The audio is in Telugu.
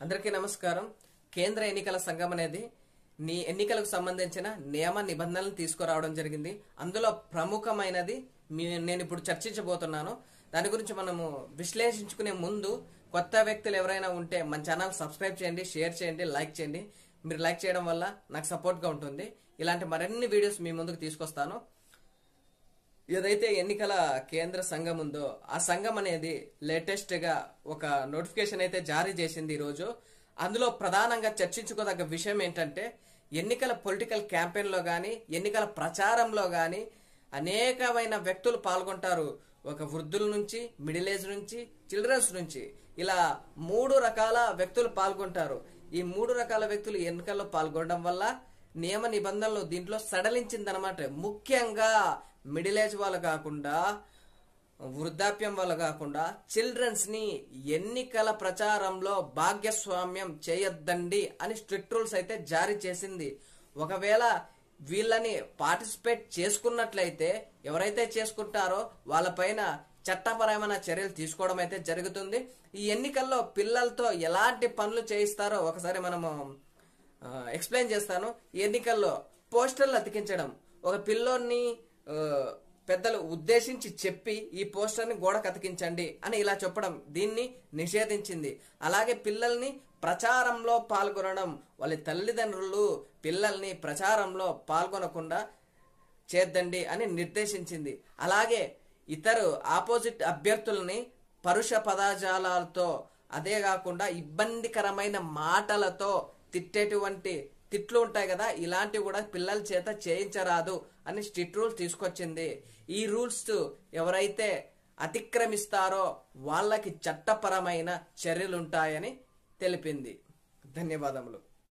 అందరికీ నమస్కారం. కేంద్ర ఎన్నికల సంఘం అనేది ఎన్నికలకు సంబంధించిన నియమ నిబంధనలను తీసుకురావడం జరిగింది. అందులో ప్రముఖమైనది నేను ఇప్పుడు చర్చించబోతున్నాను. దాని గురించి మనము విశ్లేషించుకునే ముందు కొత్త వ్యక్తులు ఎవరైనా ఉంటే మన ఛానల్ సబ్స్క్రైబ్ చేయండి, షేర్ చేయండి, లైక్ చేయండి. మీరు లైక్ చేయడం వల్ల నాకు సపోర్ట్గా ఉంటుంది. ఇలాంటి మరిన్ని వీడియోస్ మీ ముందుకు తీసుకొస్తాను. ఏదైతే ఎన్నికల కేంద్ర సంఘం ఉందో ఆ సంఘం అనేది లేటెస్ట్ గా ఒక నోటిఫికేషన్ అయితే జారీ చేసింది ఈరోజు. అందులో ప్రధానంగా చర్చించుకోదగ్గ విషయం ఏంటంటే, ఎన్నికల పొలిటికల్ క్యాంపెయిన్ లో గాని, ఎన్నికల ప్రచారంలో గాని అనేకమైన వ్యక్తులు పాల్గొంటారు. ఒక వృద్ధుల నుంచి, మిడిల్ ఏజ్ నుంచి, చిల్డ్రన్స్ నుంచి, ఇలా 3 రకాల వ్యక్తులు పాల్గొంటారు. ఈ 3 రకాల వ్యక్తులు ఎన్నికల్లో పాల్గొనడం వల్ల నియమ నిబంధనలు దీంట్లో సడలించిందనమాట. ముఖ్యంగా మిడిల్ ఏజ్ వాళ్ళు కాకుండా, వృద్ధాప్యం వాళ్ళు కాకుండా చిల్డ్రన్స్ ని ఎన్నికల ప్రచారంలో భాగస్వామ్యం చేయొద్దండి అని స్ట్రిక్ట్ రూల్స్ అయితే జారీ చేసింది. ఒకవేళ వీళ్ళని పార్టిసిపేట్ చేసుకున్నట్లయితే, ఎవరైతే చేసుకుంటారో వాళ్ళపైన చట్టపరమైన చర్యలు తీసుకోవడం అయితే జరుగుతుంది. ఈ ఎన్నికల్లో పిల్లలతో ఎలాంటి పనులు చేయిస్తారో ఒకసారి మనము ఎక్స్ప్లెయిన్ చేస్తాను. ఈ ఎన్నికల్లో పోస్టర్లు అతికించడం, ఒక పిల్లోని పెద్దలు ఉద్దేశించి చెప్పి ఈ పోస్టర్ని గోడకు అతికించండి అని ఇలా చెప్పడం, దీన్ని నిషేధించింది. అలాగే పిల్లల్ని ప్రచారంలో పాల్గొనడం, వాళ్ళ తల్లిదండ్రులు పిల్లల్ని ప్రచారంలో పాల్గొనకుండా చేద్దండి అని నిర్దేశించింది. అలాగే ఇతరు ఆపోజిట్ అభ్యర్థుల్ని పరుష పదజాలాలతో, అదే కాకుండా ఇబ్బందికరమైన మాటలతో తిట్టేటువంటి తిట్లు ఉంటాయి కదా, ఇలాంటివి కూడా పిల్లల చేత చేయించరాదు అని స్ట్రిక్ట్ రూల్స్ తీసుకొచ్చింది. ఈ రూల్స్ ఎవరైతే అతిక్రమిస్తారో వాళ్ళకి చట్టపరమైన చర్యలుంటాయని తెలిపింది. ధన్యవాదములు.